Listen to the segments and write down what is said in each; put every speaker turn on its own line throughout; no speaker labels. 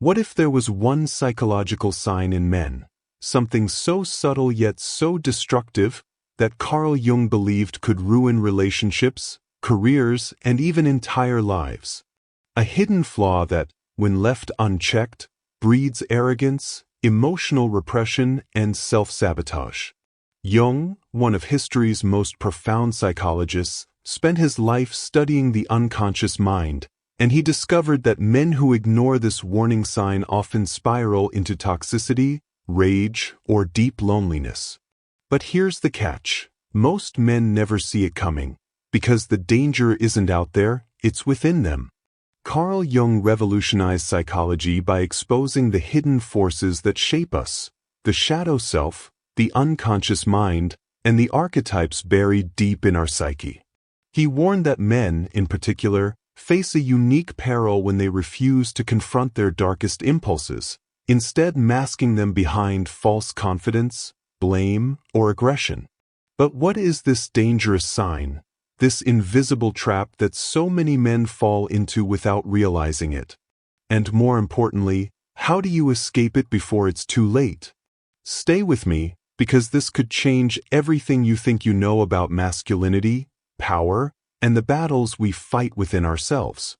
What if there was one psychological sign in men, something so subtle yet so destructive that Carl Jung believed could ruin relationships, careers, and even entire lives? A hidden flaw that, when left unchecked, breeds arrogance, emotional repression, and self-sabotage. Jung, one of history's most profound psychologists, spent his life studying the unconscious mind, and he discovered that men who ignore this warning sign often spiral into toxicity, rage, or deep loneliness. But here's the catch. Most men never see it coming, because the danger isn't out there, it's within them. Carl Jung revolutionized psychology by exposing the hidden forces that shape us, the shadow self, the unconscious mind, and the archetypes buried deep in our psyche. He warned that men, in particular, face a unique peril when they refuse to confront their darkest impulses, instead masking them behind false confidence, blame, or aggression. But what is this dangerous sign, this invisible trap that so many men fall into without realizing it? And more importantly, how do you escape it before it's too late? Stay with me, because this could change everything you think you know about masculinity, power, and the battles we fight within ourselves.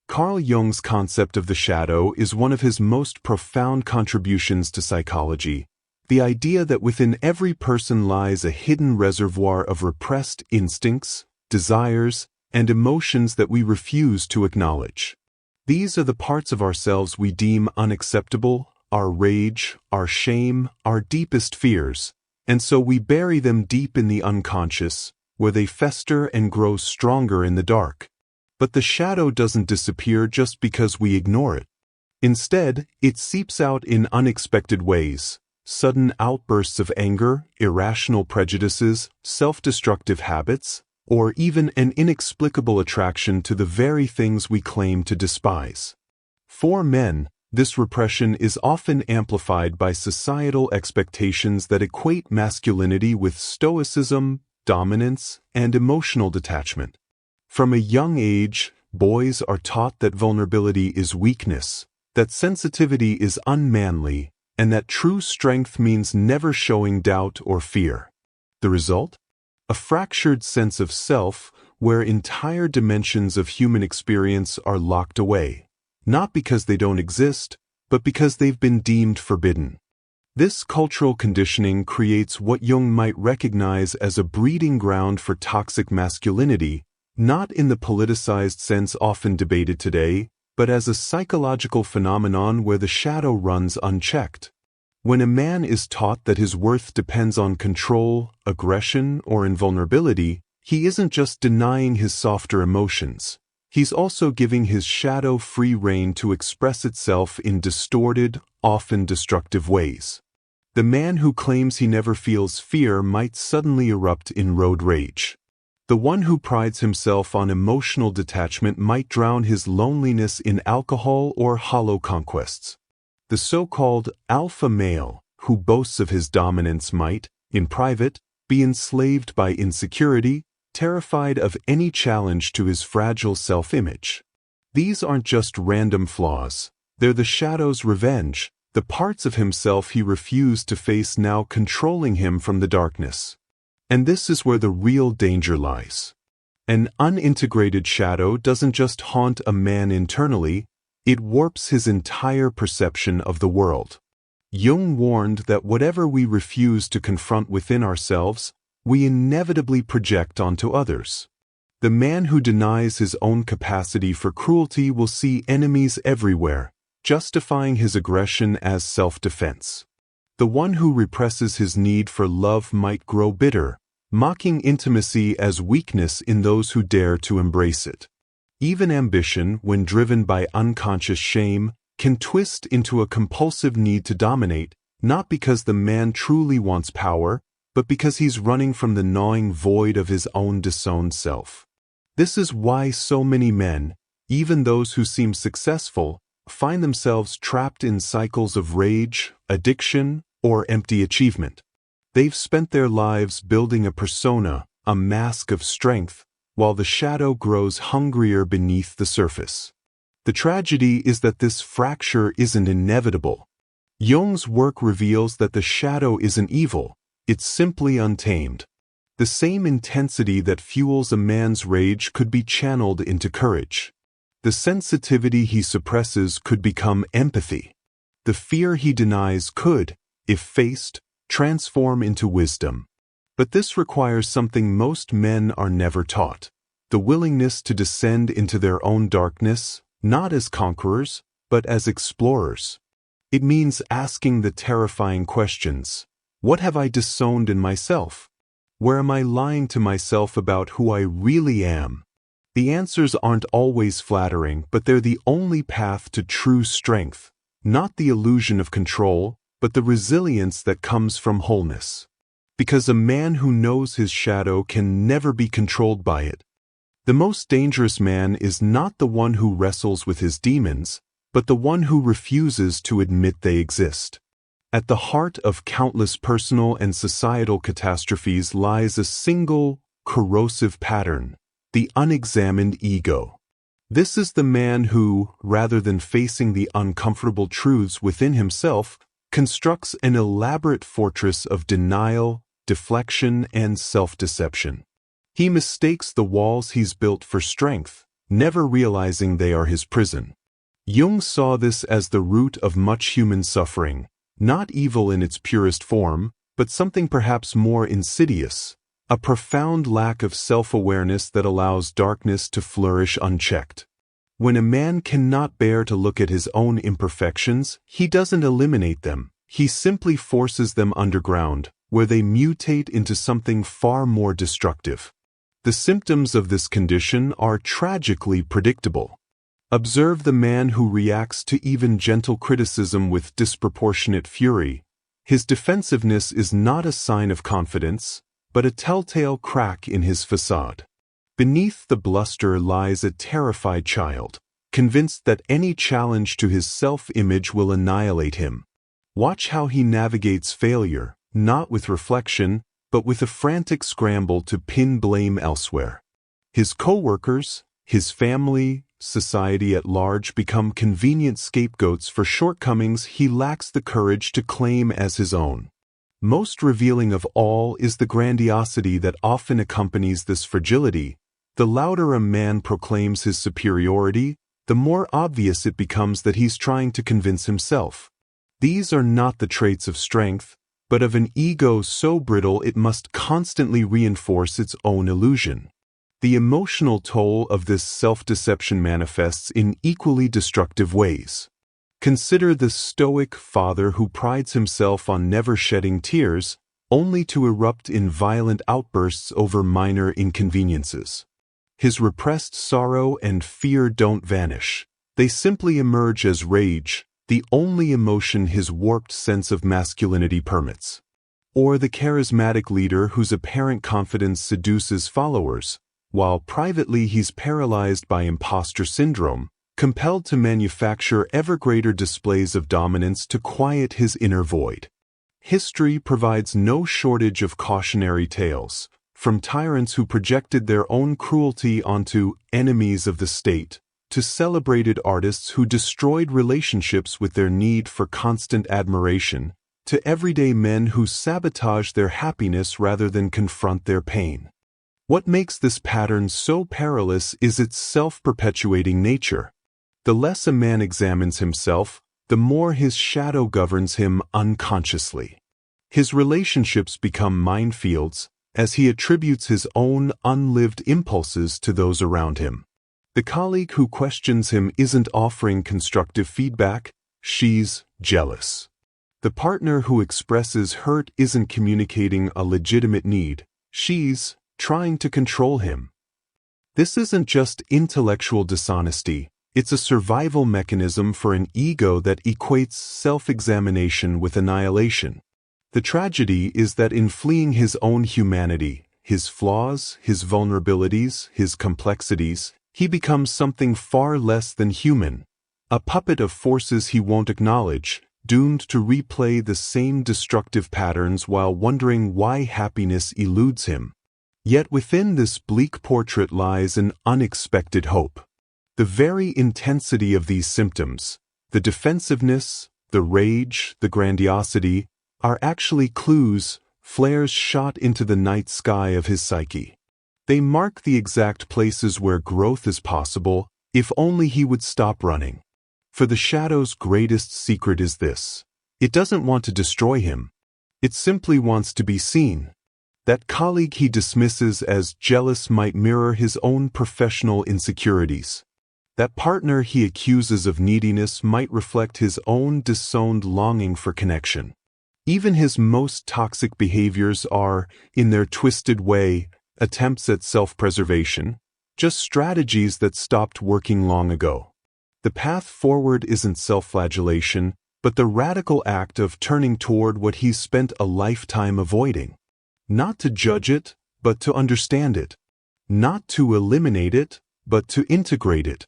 Carl Jung's concept of the shadow is one of his most profound contributions to psychology, the idea that within every person lies a hidden reservoir of repressed instincts, desires, and emotions that we refuse to acknowledge. These are the parts of ourselves we deem unacceptable, our rage, our shame, our deepest fears, and so we bury them deep in the unconscious, where they fester and grow stronger in the dark. But the shadow doesn't disappear just because we ignore it. Instead, it seeps out in unexpected ways: sudden outbursts of anger, irrational prejudices, self-destructive habits, or even an inexplicable attraction to the very things we claim to despise. For men, this repression is often amplified by societal expectations that equate masculinity with stoicism, dominance, and emotional detachment. From a young age, boys are taught that vulnerability is weakness, that sensitivity is unmanly, and that true strength means never showing doubt or fear. The result? A fractured sense of self where entire dimensions of human experience are locked away, not because they don't exist, but because they've been deemed forbidden. This cultural conditioning creates what Jung might recognize as a breeding ground for toxic masculinity, not in the politicized sense often debated today, but as a psychological phenomenon where the shadow runs unchecked. When a man is taught that his worth depends on control, aggression, or invulnerability, he isn't just denying his softer emotions. He's also giving his shadow free rein to express itself in distorted, often destructive ways. The man who claims he never feels fear might suddenly erupt in road rage. The one who prides himself on emotional detachment might drown his loneliness in alcohol or hollow conquests. The so-called alpha male, who boasts of his dominance, might, in private, be enslaved by insecurity, terrified of any challenge to his fragile self-image. These aren't just random flaws. They're the shadow's revenge, the parts of himself he refused to face now controlling him from the darkness. And this is where the real danger lies. An unintegrated shadow doesn't just haunt a man internally, it warps his entire perception of the world. Jung warned that whatever we refuse to confront within ourselves, we inevitably project onto others. The man who denies his own capacity for cruelty will see enemies everywhere, justifying his aggression as self-defense. The one who represses his need for love might grow bitter, mocking intimacy as weakness in those who dare to embrace it. Even ambition, when driven by unconscious shame, can twist into a compulsive need to dominate, not because the man truly wants power, but because he's running from the gnawing void of his own disowned self. This is why so many men, even those who seem successful, find themselves trapped in cycles of rage, addiction, or empty achievement. They've spent their lives building a persona, a mask of strength, while the shadow grows hungrier beneath the surface. The tragedy is that this fracture isn't inevitable. Jung's work reveals that the shadow isn't evil, it's simply untamed. The same intensity that fuels a man's rage could be channeled into courage. The sensitivity he suppresses could become empathy. The fear he denies could, if faced, transform into wisdom. But this requires something most men are never taught: the willingness to descend into their own darkness, not as conquerors, but as explorers. It means asking the terrifying questions: what have I disowned in myself? Where am I lying to myself about who I really am? The answers aren't always flattering, but they're the only path to true strength, not the illusion of control, but the resilience that comes from wholeness. Because a man who knows his shadow can never be controlled by it. The most dangerous man is not the one who wrestles with his demons, but the one who refuses to admit they exist. At the heart of countless personal and societal catastrophes lies a single, corrosive pattern: the unexamined ego. This is the man who, rather than facing the uncomfortable truths within himself, constructs an elaborate fortress of denial, deflection, and self-deception. He mistakes the walls he's built for strength, never realizing they are his prison. Jung saw this as the root of much human suffering, not evil in its purest form, but something perhaps more insidious: a profound lack of self-awareness that allows darkness to flourish unchecked. When a man cannot bear to look at his own imperfections, he doesn't eliminate them, he simply forces them underground, where they mutate into something far more destructive. The symptoms of this condition are tragically predictable. Observe the man who reacts to even gentle criticism with disproportionate fury. His defensiveness is not a sign of confidence, but a telltale crack in his facade. Beneath the bluster lies a terrified child, convinced that any challenge to his self-image will annihilate him. Watch how he navigates failure, not with reflection, but with a frantic scramble to pin blame elsewhere. His co-workers, his family, society at large become convenient scapegoats for shortcomings he lacks the courage to claim as his own. Most revealing of all is the grandiosity that often accompanies this fragility. The louder a man proclaims his superiority, the more obvious it becomes that he's trying to convince himself. These are not the traits of strength, but of an ego so brittle it must constantly reinforce its own illusion. The emotional toll of this self-deception manifests in equally destructive ways. Consider the stoic father who prides himself on never shedding tears, only to erupt in violent outbursts over minor inconveniences. His repressed sorrow and fear don't vanish. They simply emerge as rage, the only emotion his warped sense of masculinity permits. Or the charismatic leader whose apparent confidence seduces followers, while privately he's paralyzed by imposter syndrome, compelled to manufacture ever greater displays of dominance to quiet his inner void. History provides no shortage of cautionary tales, from tyrants who projected their own cruelty onto enemies of the state, to celebrated artists who destroyed relationships with their need for constant admiration, to everyday men who sabotage their happiness rather than confront their pain. What makes this pattern so perilous is its self-perpetuating nature. The less a man examines himself, the more his shadow governs him unconsciously. His relationships become minefields, as he attributes his own unlived impulses to those around him. The colleague who questions him isn't offering constructive feedback, she's jealous. The partner who expresses hurt isn't communicating a legitimate need, she's trying to control him. This isn't just intellectual dishonesty, it's a survival mechanism for an ego that equates self-examination with annihilation. The tragedy is that in fleeing his own humanity, his flaws, his vulnerabilities, his complexities, he becomes something far less than human, a puppet of forces he won't acknowledge, doomed to replay the same destructive patterns while wondering why happiness eludes him. Yet within this bleak portrait lies an unexpected hope. The very intensity of these symptoms, the defensiveness, the rage, the grandiosity, are actually clues, flares shot into the night sky of his psyche. They mark the exact places where growth is possible, if only he would stop running. For the shadow's greatest secret is this: it doesn't want to destroy him. It simply wants to be seen. That colleague he dismisses as jealous might mirror his own professional insecurities. That partner he accuses of neediness might reflect his own disowned longing for connection. Even his most toxic behaviors are, in their twisted way, attempts at self-preservation, just strategies that stopped working long ago. The path forward isn't self-flagellation, but the radical act of turning toward what he's spent a lifetime avoiding. Not to judge it, but to understand it. Not to eliminate it, but to integrate it.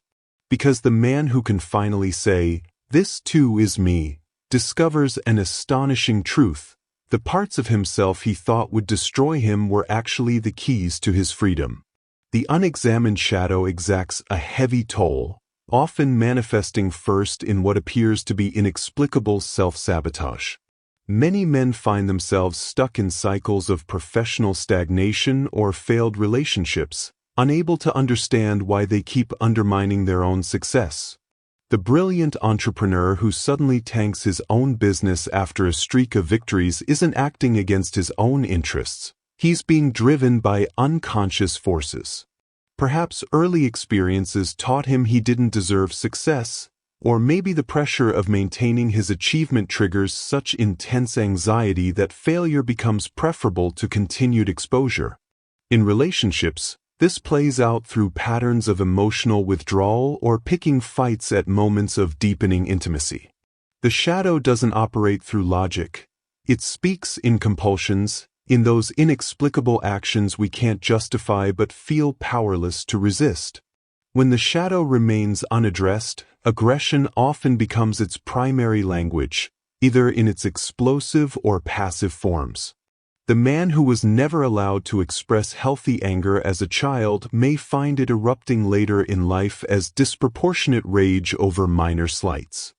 Because the man who can finally say, "This too is me," discovers an astonishing truth. The parts of himself he thought would destroy him were actually the keys to his freedom. The unexamined shadow exacts a heavy toll, often manifesting first in what appears to be inexplicable self-sabotage. Many men find themselves stuck in cycles of professional stagnation or failed relationships, unable to understand why they keep undermining their own success. The brilliant entrepreneur who suddenly tanks his own business after a streak of victories isn't acting against his own interests. He's being driven by unconscious forces. Perhaps early experiences taught him he didn't deserve success, or maybe the pressure of maintaining his achievement triggers such intense anxiety that failure becomes preferable to continued exposure. In relationships, this plays out through patterns of emotional withdrawal or picking fights at moments of deepening intimacy. The shadow doesn't operate through logic. It speaks in compulsions, in those inexplicable actions we can't justify but feel powerless to resist. When the shadow remains unaddressed, aggression often becomes its primary language, either in its explosive or passive forms. The man who was never allowed to express healthy anger as a child may find it erupting later in life as disproportionate rage over minor slights.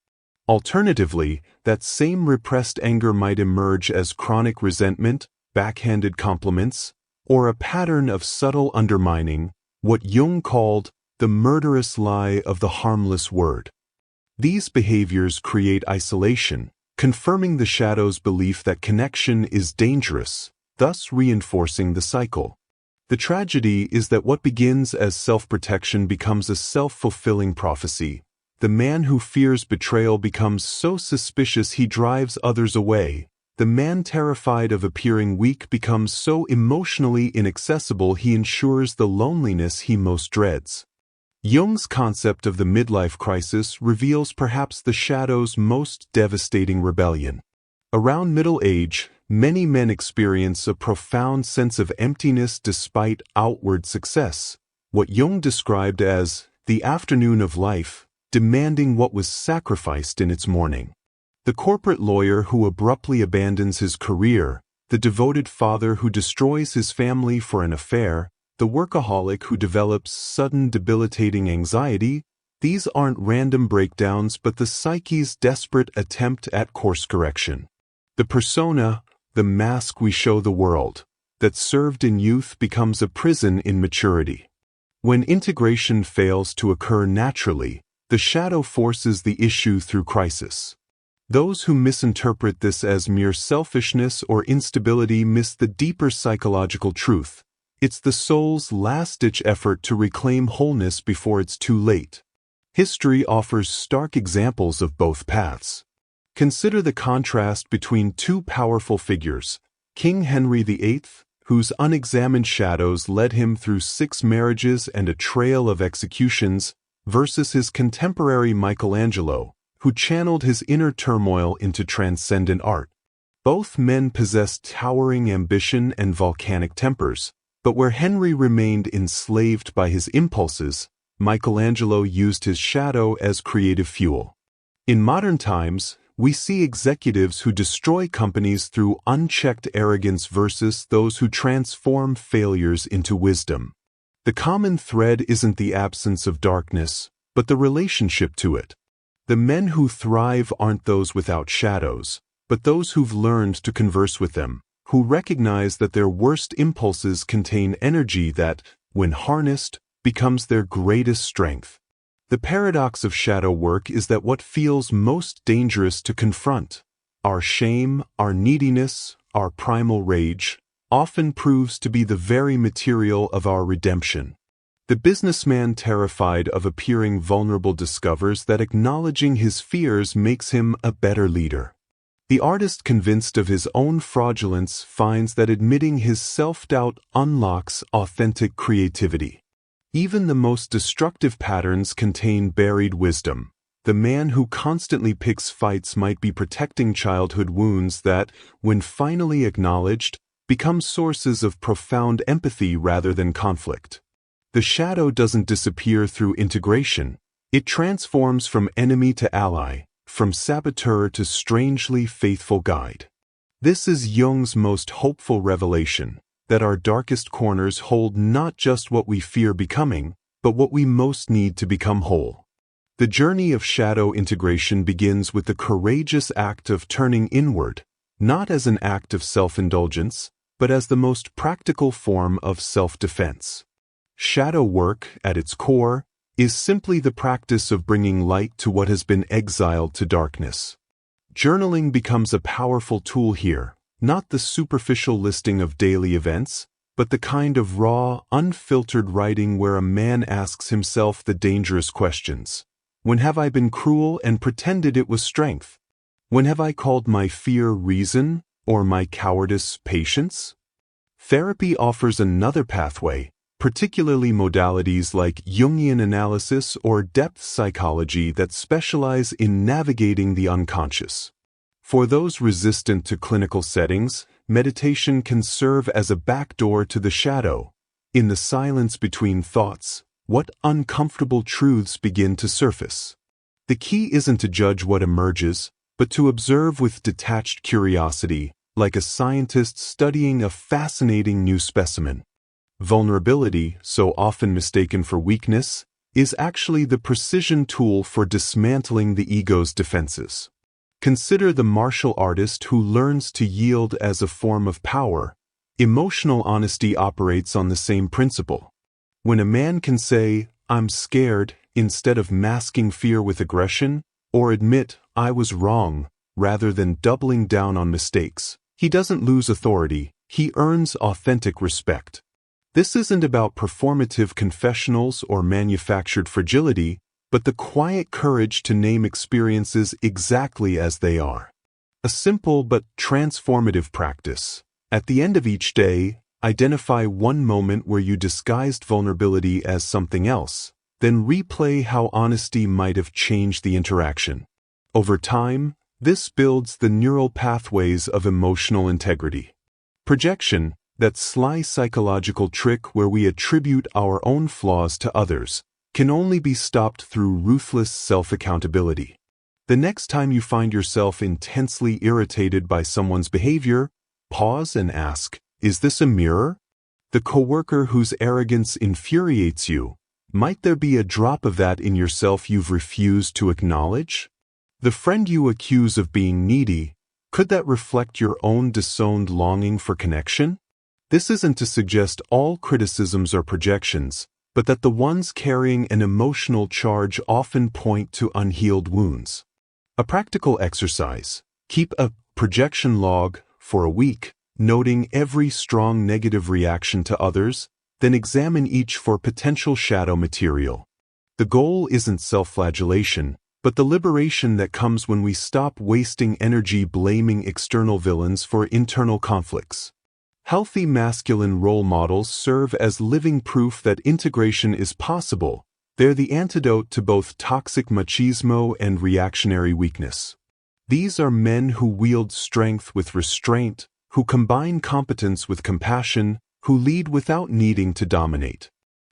Alternatively, that same repressed anger might emerge as chronic resentment, backhanded compliments, or a pattern of subtle undermining, what Jung called the murderous lie of the harmless word. These behaviors create isolation, confirming the shadow's belief that connection is dangerous, thus reinforcing the cycle. The tragedy is that what begins as self-protection becomes a self-fulfilling prophecy. The man who fears betrayal becomes so suspicious he drives others away. The man terrified of appearing weak becomes so emotionally inaccessible he ensures the loneliness he most dreads. Jung's concept of the midlife crisis reveals perhaps the shadow's most devastating rebellion. Around middle age, many men experience a profound sense of emptiness despite outward success, what Jung described as the afternoon of life, demanding what was sacrificed in its morning. The corporate lawyer who abruptly abandons his career, the devoted father who destroys his family for an affair, the workaholic who develops sudden debilitating anxiety, these aren't random breakdowns but the psyche's desperate attempt at course correction. The persona, the mask we show the world, that served in youth becomes a prison in maturity. When integration fails to occur naturally, the shadow forces the issue through crisis. Those who misinterpret this as mere selfishness or instability miss the deeper psychological truth. It's the soul's last-ditch effort to reclaim wholeness before it's too late. History offers stark examples of both paths. Consider the contrast between two powerful figures, King Henry VIII, whose unexamined shadows led him through 6 marriages and a trail of executions, versus his contemporary Michelangelo, who channeled his inner turmoil into transcendent art. Both men possessed towering ambition and volcanic tempers, but where Henry remained enslaved by his impulses, Michelangelo used his shadow as creative fuel. In modern times, we see executives who destroy companies through unchecked arrogance versus those who transform failures into wisdom. The common thread isn't the absence of darkness, but the relationship to it. The men who thrive aren't those without shadows, but those who've learned to converse with them, who recognize that their worst impulses contain energy that, when harnessed, becomes their greatest strength. The paradox of shadow work is that what feels most dangerous to confront, our shame, our neediness, our primal rage, often proves to be the very material of our redemption. The businessman terrified of appearing vulnerable discovers that acknowledging his fears makes him a better leader. The artist convinced of his own fraudulence finds that admitting his self-doubt unlocks authentic creativity. Even the most destructive patterns contain buried wisdom. The man who constantly picks fights might be protecting childhood wounds that, when finally acknowledged, become sources of profound empathy rather than conflict. The shadow doesn't disappear through integration. It transforms from enemy to ally, from saboteur to strangely faithful guide. This is Jung's most hopeful revelation, that our darkest corners hold not just what we fear becoming, but what we most need to become whole. The journey of shadow integration begins with the courageous act of turning inward, not as an act of self-indulgence, but as the most practical form of self-defense. Shadow work, at its core, is simply the practice of bringing light to what has been exiled to darkness. Journaling becomes a powerful tool here, not the superficial listing of daily events, but the kind of raw, unfiltered writing where a man asks himself the dangerous questions. When have I been cruel and pretended it was strength? When have I called my fear reason, or my cowardice patience? Therapy offers another pathway, particularly modalities like Jungian analysis or depth psychology that specialize in navigating the unconscious. For those resistant to clinical settings, meditation can serve as a backdoor to the shadow. In the silence between thoughts, what uncomfortable truths begin to surface? The key isn't to judge what emerges, but to observe with detached curiosity, like a scientist studying a fascinating new specimen. Vulnerability, so often mistaken for weakness, is actually the precision tool for dismantling the ego's defenses. Consider the martial artist who learns to yield as a form of power. Emotional honesty operates on the same principle. When a man can say, "I'm scared," instead of masking fear with aggression, or admit, "I was wrong," rather than doubling down on mistakes, he doesn't lose authority, he earns authentic respect. This isn't about performative confessionals or manufactured fragility, but the quiet courage to name experiences exactly as they are. A simple but transformative practice. At the end of each day, identify one moment where you disguised vulnerability as something else, then replay how honesty might have changed the interaction. Over time, this builds the neural pathways of emotional integrity. Projection, that sly psychological trick where we attribute our own flaws to others, can only be stopped through ruthless self-accountability. The next time you find yourself intensely irritated by someone's behavior, pause and ask, is this a mirror? The coworker whose arrogance infuriates you, might there be a drop of that in yourself you've refused to acknowledge? The friend you accuse of being needy, could that reflect your own disowned longing for connection? This isn't to suggest all criticisms are projections, but that the ones carrying an emotional charge often point to unhealed wounds. A practical exercise: keep a projection log for a week, noting every strong negative reaction to others, then examine each for potential shadow material. The goal isn't self-flagellation, but the liberation that comes when we stop wasting energy blaming external villains for internal conflicts. Healthy masculine role models serve as living proof that integration is possible. They're the antidote to both toxic machismo and reactionary weakness. These are men who wield strength with restraint, who combine competence with compassion, who lead without needing to dominate.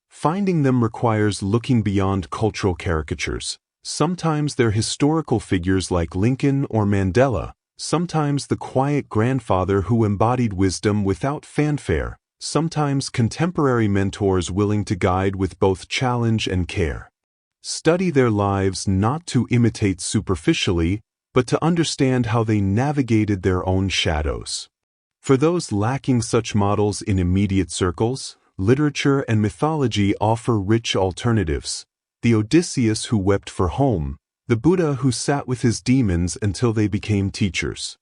Finding them requires looking beyond cultural caricatures. Sometimes they're historical figures like Lincoln or Mandela, sometimes the quiet grandfather who embodied wisdom without fanfare, sometimes contemporary mentors willing to guide with both challenge and care. Study their lives not to imitate superficially, but to understand how they navigated their own shadows. For those lacking such models in immediate circles, literature and mythology offer rich alternatives. The Odysseus who wept for home, the Buddha who sat with his demons until they became teachers.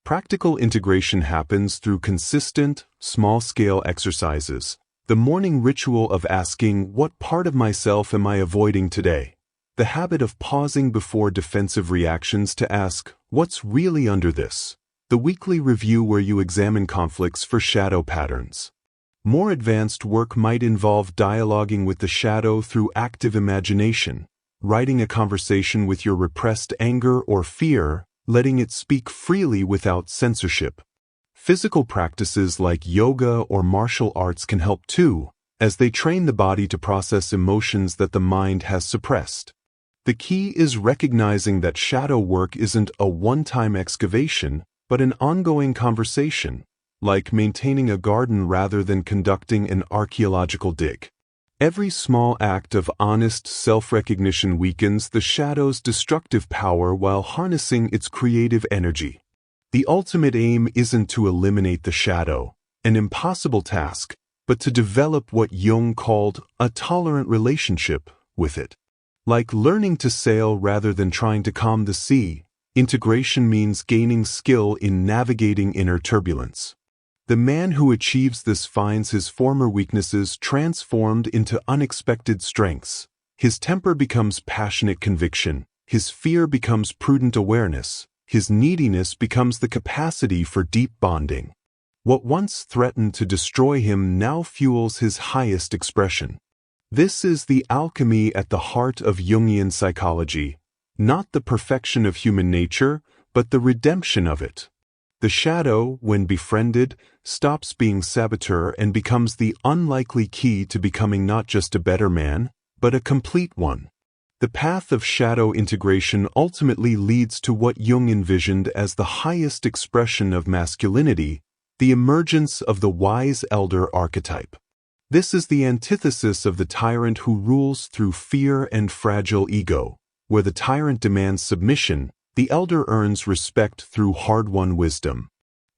Practical integration happens through consistent, small-scale exercises. The morning ritual of asking, "What part of myself am I avoiding today?" The habit of pausing before defensive reactions to ask, "What's really under this?" The weekly review where you examine conflicts for shadow patterns. More advanced work might involve dialoguing with the shadow through active imagination, writing a conversation with your repressed anger or fear, letting it speak freely without censorship. Physical practices like yoga or martial arts can help too, as they train the body to process emotions that the mind has suppressed. The key is recognizing that shadow work isn't a one-time excavation, but an ongoing conversation, like maintaining a garden rather than conducting an archaeological dig. Every small act of honest self-recognition weakens the shadow's destructive power while harnessing its creative energy. The ultimate aim isn't to eliminate the shadow, an impossible task, but to develop what Jung called a tolerant relationship with it. Like learning to sail rather than trying to calm the sea, integration means gaining skill in navigating inner turbulence. The man who achieves this finds his former weaknesses transformed into unexpected strengths. His temper becomes passionate conviction, his fear becomes prudent awareness, his neediness becomes the capacity for deep bonding. What once threatened to destroy him now fuels his highest expression. This is the alchemy at the heart of Jungian psychology, not the perfection of human nature, but the redemption of it. The shadow, when befriended, stops being saboteur and becomes the unlikely key to becoming not just a better man, but a complete one. The path of shadow integration ultimately leads to what Jung envisioned as the highest expression of masculinity, the emergence of the wise elder archetype. This is the antithesis of the tyrant who rules through fear and fragile ego. Where the tyrant demands submission, the elder earns respect through hard-won wisdom.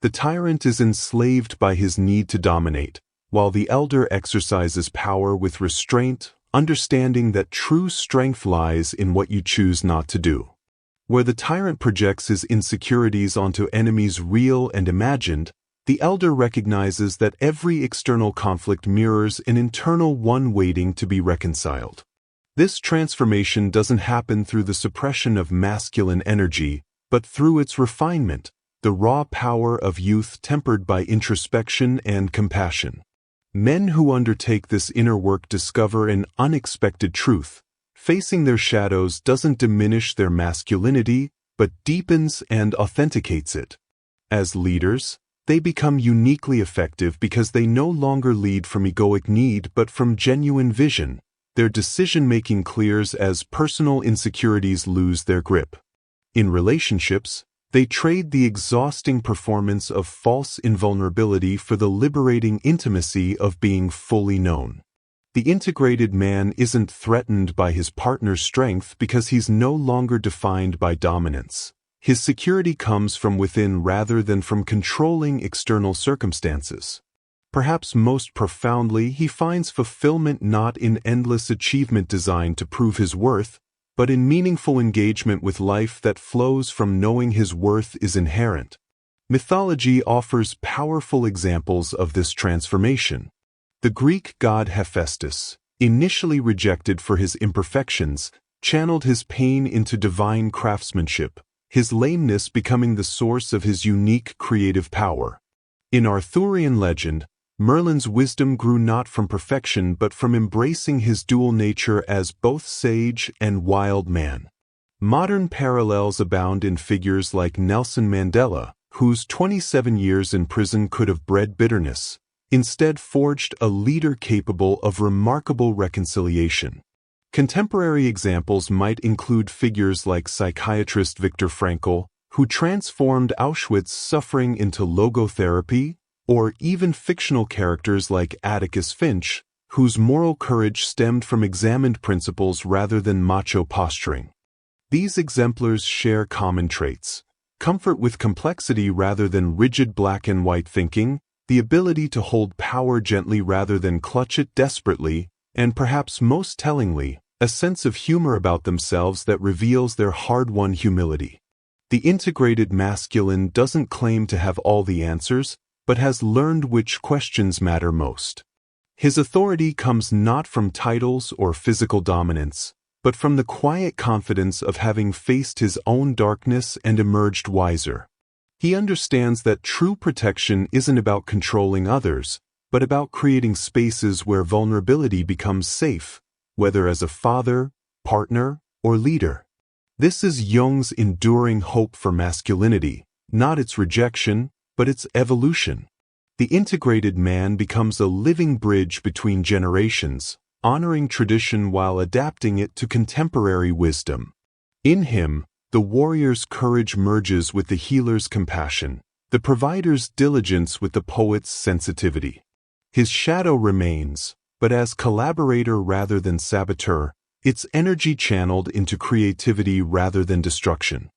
The tyrant is enslaved by his need to dominate, while the elder exercises power with restraint, understanding that true strength lies in what you choose not to do. Where the tyrant projects his insecurities onto enemies real and imagined, the elder recognizes that every external conflict mirrors an internal one waiting to be reconciled. This transformation doesn't happen through the suppression of masculine energy, but through its refinement, the raw power of youth tempered by introspection and compassion. Men who undertake this inner work discover an unexpected truth. Facing their shadows doesn't diminish their masculinity, but deepens and authenticates it. As leaders, they become uniquely effective because they no longer lead from egoic need but from genuine vision. Their decision-making clears as personal insecurities lose their grip. In relationships, they trade the exhausting performance of false invulnerability for the liberating intimacy of being fully known. The integrated man isn't threatened by his partner's strength because he's no longer defined by dominance. His security comes from within rather than from controlling external circumstances. Perhaps most profoundly, he finds fulfillment not in endless achievement designed to prove his worth, but in meaningful engagement with life that flows from knowing his worth is inherent. Mythology offers powerful examples of this transformation. The Greek god Hephaestus, initially rejected for his imperfections, channeled his pain into divine craftsmanship, his lameness becoming the source of his unique creative power. In Arthurian legend, Merlin's wisdom grew not from perfection but from embracing his dual nature as both sage and wild man. Modern parallels abound in figures like Nelson Mandela, whose 27 years in prison could have bred bitterness, instead forged a leader capable of remarkable reconciliation. Contemporary examples might include figures like psychiatrist Viktor Frankl, who transformed Auschwitz suffering into logotherapy, or even fictional characters like Atticus Finch, whose moral courage stemmed from examined principles rather than macho posturing. These exemplars share common traits: comfort with complexity rather than rigid black and white thinking, the ability to hold power gently rather than clutch it desperately, and perhaps most tellingly, a sense of humor about themselves that reveals their hard-won humility. The integrated masculine doesn't claim to have all the answers, but has learned which questions matter most. His authority comes not from titles or physical dominance, but from the quiet confidence of having faced his own darkness and emerged wiser. He understands that true protection isn't about controlling others, but about creating spaces where vulnerability becomes safe, whether as a father, partner, or leader. This is Jung's enduring hope for masculinity, not its rejection, but its evolution. The integrated man becomes a living bridge between generations, honoring tradition while adapting it to contemporary wisdom. In him, the warrior's courage merges with the healer's compassion, the provider's diligence with the poet's sensitivity. His shadow remains, but as collaborator rather than saboteur, its energy channeled into creativity rather than destruction.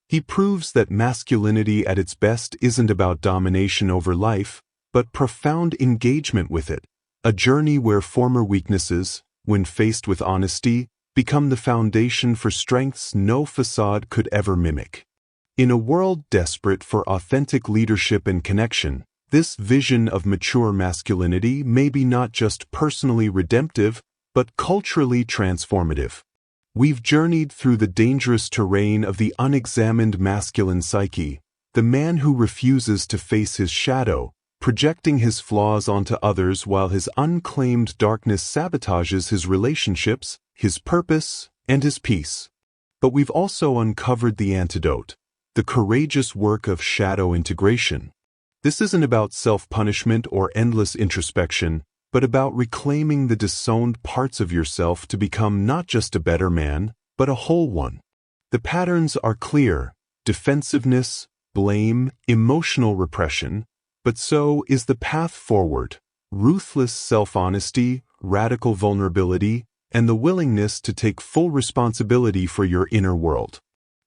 He proves that masculinity at its best isn't about domination over life, but profound engagement with it, a journey where former weaknesses, when faced with honesty, become the foundation for strengths no facade could ever mimic. In a world desperate for authentic leadership and connection, this vision of mature masculinity may be not just personally redemptive, but culturally transformative. We've journeyed through the dangerous terrain of the unexamined masculine psyche, the man who refuses to face his shadow, projecting his flaws onto others while his unclaimed darkness sabotages his relationships, his purpose, and his peace. But we've also uncovered the antidote, the courageous work of shadow integration. This isn't about self-punishment or endless introspection, but about reclaiming the disowned parts of yourself to become not just a better man, but a whole one. The patterns are clear: defensiveness, blame, emotional repression, but so is the path forward: ruthless self-honesty, radical vulnerability, and the willingness to take full responsibility for your inner world.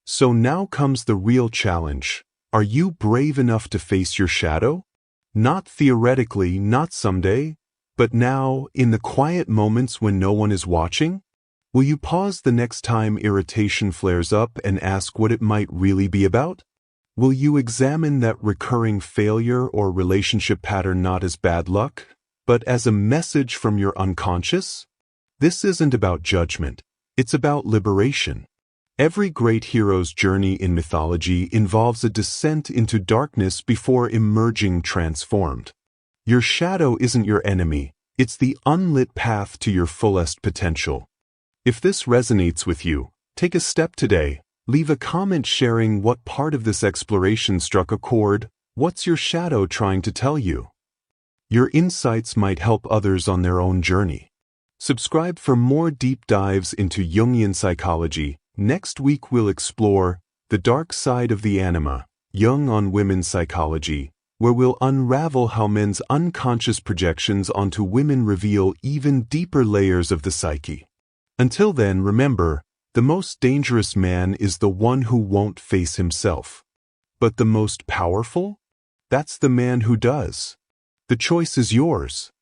So now comes the real challenge. Are you brave enough to face your shadow? Not theoretically, not someday, but now, in the quiet moments when no one is watching? Will you pause the next time irritation flares up and ask what it might really be about? Will you examine that recurring failure or relationship pattern not as bad luck, but as a message from your unconscious? This isn't about judgment, it's about liberation. Every great hero's journey in mythology involves a descent into darkness before emerging transformed. Your shadow isn't your enemy, it's the unlit path to your fullest potential. If this resonates with you, take a step today. Leave a comment sharing what part of this exploration struck a chord. What's your shadow trying to tell you? Your insights might help others on their own journey. Subscribe for more deep dives into Jungian psychology. Next week we'll explore the dark side of the anima, Jung on women's psychology, where we'll unravel how men's unconscious projections onto women reveal even deeper layers of the psyche. Until then, remember, the most dangerous man is the one who won't face himself. But the most powerful? That's the man who does. The choice is yours.